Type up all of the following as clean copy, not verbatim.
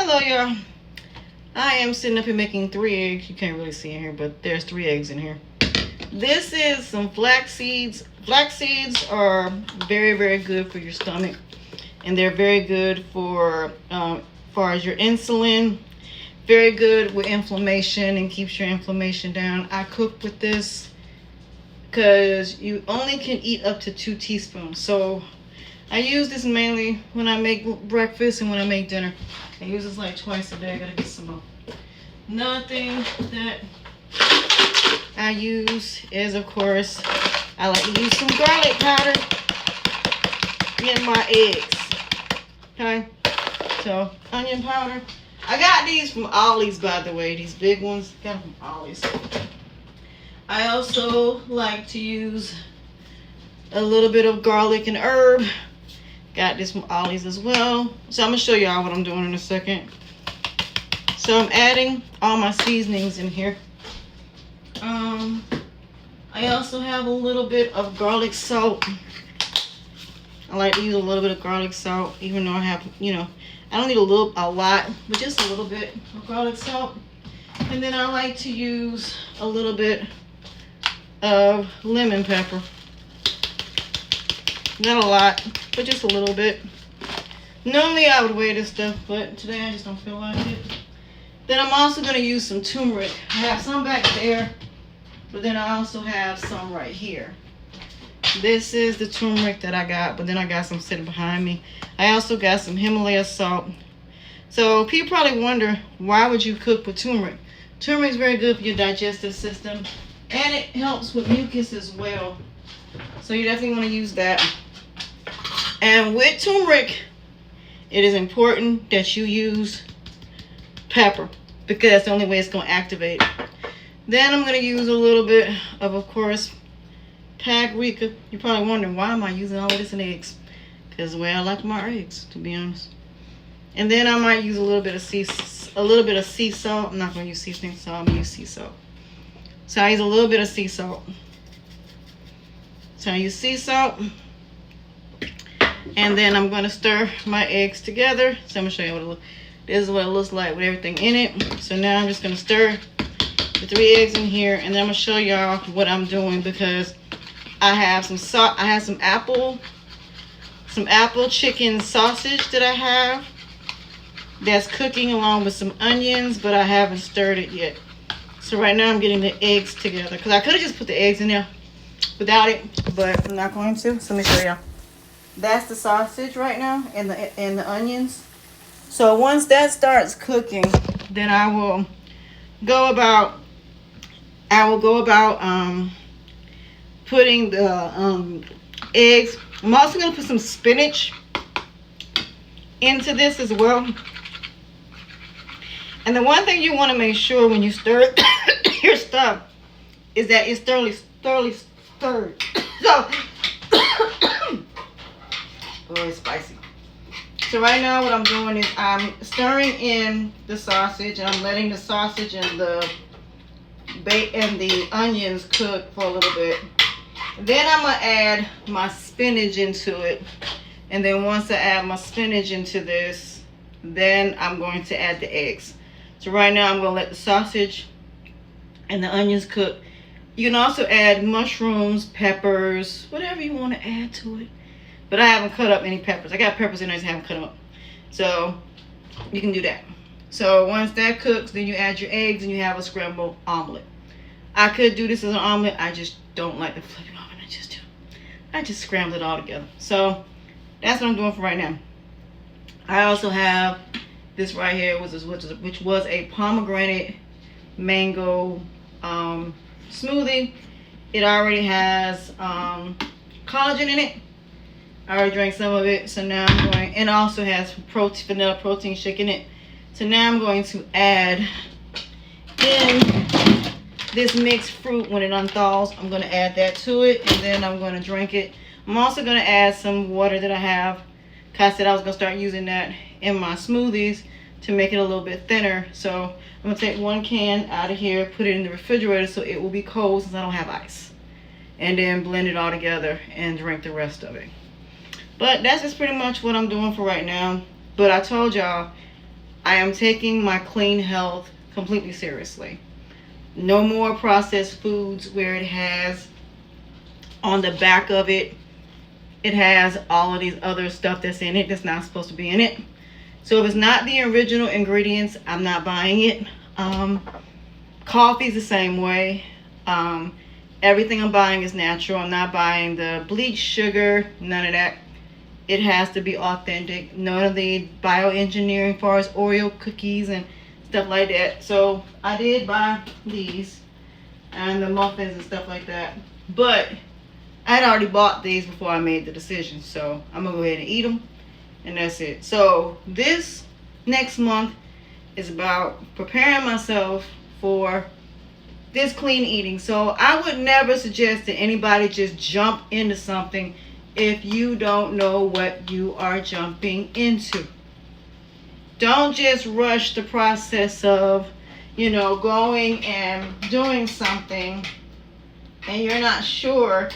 Hello, y'all. I am sitting up here making 3 eggs. You can't really see in here, but there's 3 eggs in here. This is some flax seeds. Flax seeds are very, very good for your stomach, and they're very good for far as your insulin. Very good with inflammation and keeps your inflammation down. I cook with this because you only can eat up to 2 teaspoons. So I use this mainly when I make breakfast and when I make dinner. I use this like twice a day. I gotta get some more. Another thing that I use is, of course, I like to use some garlic powder in my eggs. Okay, so onion powder. I got these from Ollie's, by the way. These big ones, got them from Ollie's. I also like to use a little bit of garlic and herb. Got this from Ollie's as well. So I'm gonna show y'all what I'm doing in a second. So I'm adding all my seasonings in here. I also have a little bit of garlic salt. I like to use a little bit of garlic salt, even though I have, I don't need a lot, but just a little bit of garlic salt. And then I like to use a little bit of lemon pepper. Not a lot, but just a little bit. Normally I would weigh this stuff, but today I just don't feel like it. Then I'm also going to use some turmeric. I have some back there, but then I also have some right here. This is the turmeric that I got, but then I got some sitting behind me. I also got some Himalaya salt. So people probably wonder, why would you cook with turmeric? Turmeric is very good for your digestive system, and it helps with mucus as well. So you definitely want to use that. And with turmeric, it is important that you use pepper, because that's the only way it's going to activate it. Then I'm going to use a little bit of course, paprika. You're probably wondering, why am I using all of this in eggs? Because the way I like my eggs, to be honest. And then I might use a little bit of sea salt. I'm not going to use seasoning salt. I'm going to use sea salt. So I use a little bit of sea salt. So I use sea salt. And then I'm going to stir my eggs together. So I'm going to show you what it looks. This is what it looks like with everything in it. So now I'm just going to stir the 3 eggs in here, and then I'm going to show y'all what I'm doing, because I have some apple chicken sausage that I have that's cooking along with some onions, but I haven't stirred it yet. So right now I'm getting the eggs together, because I could have just put the eggs in there without it, but I'm not going to. So let me show y'all. That's the sausage right now, and the onions. So once that starts cooking, then I will go about putting the eggs. I'm also going to put some spinach into this as well. And the one thing you want to make sure when you stir your stuff is that it's thoroughly stirred. So, oh, it's spicy. So right now what I'm doing is I'm stirring in the sausage, and I'm letting the sausage and the onions cook for a little bit. Then I'm going to add my spinach into it. And then once I add my spinach into this, then I'm going to add the eggs. So right now I'm going to let the sausage and the onions cook. You can also add mushrooms, peppers, whatever you want to add to it. But I haven't cut up any peppers. I got peppers in there, I just haven't cut them up. So you can do that. So once that cooks, then you add your eggs and you have a scrambled omelet. I could do this as an omelet. I just don't like the flipping omelet. I just scramble it all together. So that's what I'm doing for right now. I also have this right here, which was a pomegranate mango smoothie. It already has collagen in it. I already drank some of it, so now I'm going, and also has vanilla protein shake in it. So now I'm going to add in this mixed fruit when it unthaws. I'm going to add that to it, and then I'm going to drink it. I'm also going to add some water that I have. I said I was going to start using that in my smoothies to make it a little bit thinner. So I'm going to take 1 can out of here, put it in the refrigerator so it will be cold since I don't have ice. And then blend it all together and drink the rest of it. But that's just pretty much what I'm doing for right now. But I told y'all, I am taking my clean health completely seriously. No more processed foods where it has on the back of it, it has all of these other stuff that's in it that's not supposed to be in it. So if it's not the original ingredients, I'm not buying it. Coffee's the same way. Everything I'm buying is natural. I'm not buying the bleached sugar, none of that. It has to be authentic. None of the bioengineering as far as Oreo cookies and stuff like that. So I did buy these and the muffins and stuff like that. But I had already bought these before I made the decision. So I'm going to go ahead and eat them. And that's it. So this next month is about preparing myself for this clean eating. So I would never suggest that anybody just jump into something if you don't know what you are jumping into. Don't just rush the process of, going and doing something and you're not sure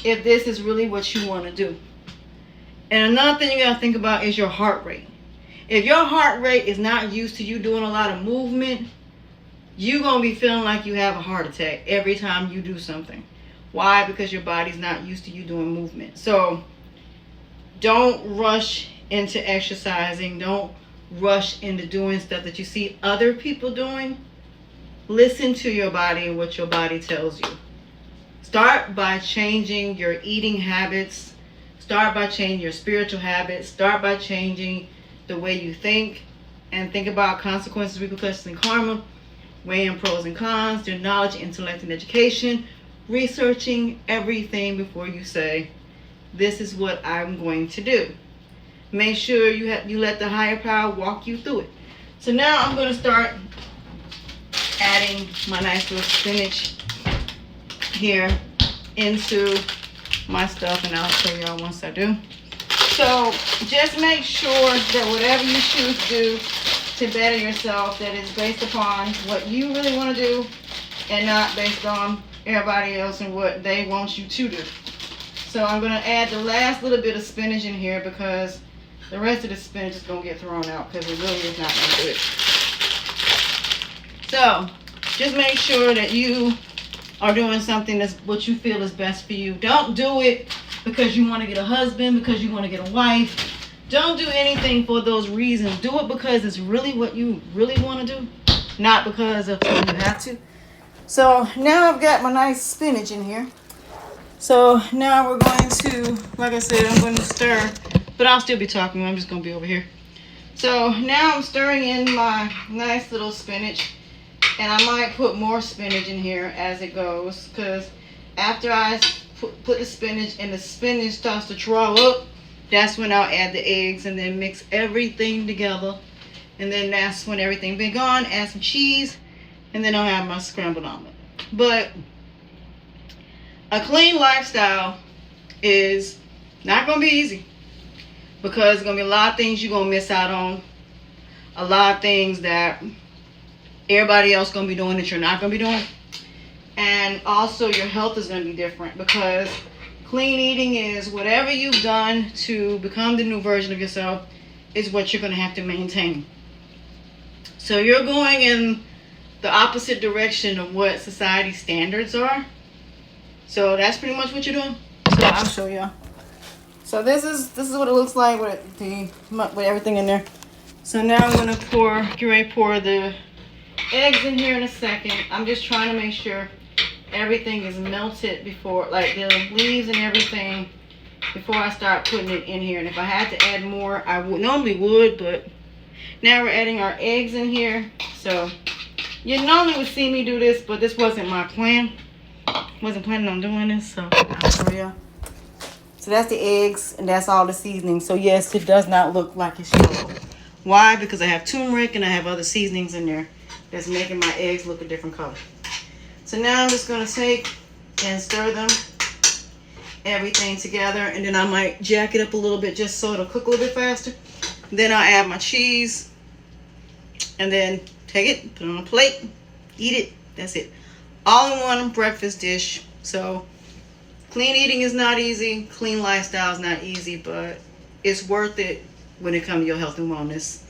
if this is really what you want to do. And another thing you got to think about is your heart rate. If your heart rate is not used to you doing a lot of movement, you're going to be feeling like you have a heart attack every time you do something. Why? Because your body's not used to you doing movement. So don't rush into exercising. Don't rush into doing stuff that you see other people doing. Listen to your body and what your body tells you. Start by changing your eating habits. Start by changing your spiritual habits. Start by changing the way you think. And think about consequences, repercussions, and karma. Weighing pros and cons. Do knowledge, intellect, and education. Researching everything before you say, this is what I'm going to do. Make sure you let the higher power walk you through it. So now I'm going to start adding my nice little spinach here into my stuff, and I'll show y'all once I do. So just make sure that whatever you choose to do to better yourself, that is based upon what you really want to do and not based on everybody else and what they want you to do. So I'm going to add the last little bit of spinach in here because the rest of the spinach is going to get thrown out because it really is not going to do it. So just make sure that you are doing something that's what you feel is best for you. Don't do it because you want to get a husband, because you want to get a wife. Don't do anything for those reasons. Do it because it's really what you really want to do, not because of you have to. So now I've got my nice spinach in here. So now we're going to, like I said, I'm going to stir, but I'll still be talking. I'm just going to be over here. So now I'm stirring in my nice little spinach. And I might put more spinach in here as it goes, because after I put the spinach and the spinach starts to draw up, that's when I'll add the eggs and then mix everything together. And then that's when everything been gone, add some cheese, and then I'll have my scrambled omelet. But a clean lifestyle is not going to be easy, because there's going to be a lot of things you're going to miss out on. A lot of things that everybody else going to be doing that you're not going to be doing. And also your health is going to be different, because clean eating is whatever you've done to become the new version of yourself is what you're going to have to maintain. So you're going in the opposite direction of what society standards are. So that's pretty much what you're doing. So I'll show y'all. So this is what it looks like with everything in there. So now I'm going to pour the eggs in here in a second. I'm just trying to make sure everything is melted before, like the leaves and everything, before I start putting it in here. And if I had to add more, I normally would, but now we're adding our eggs in here. So you normally would see me do this, but this wasn't my plan. Wasn't planning on doing this, so I'll show you. So that's the eggs, and that's all the seasoning. So yes, it does not look like it's yellow. Why? Because I have turmeric and I have other seasonings in there that's making my eggs look a different color. So now I'm just going to take and stir them, everything together, and then I might jack it up a little bit just so it'll cook a little bit faster. Then I'll add my cheese, and then take it, put it on a plate, eat it. That's it. All in one breakfast dish. So clean eating is not easy. Clean lifestyle is not easy, but it's worth it when it comes to your health and wellness.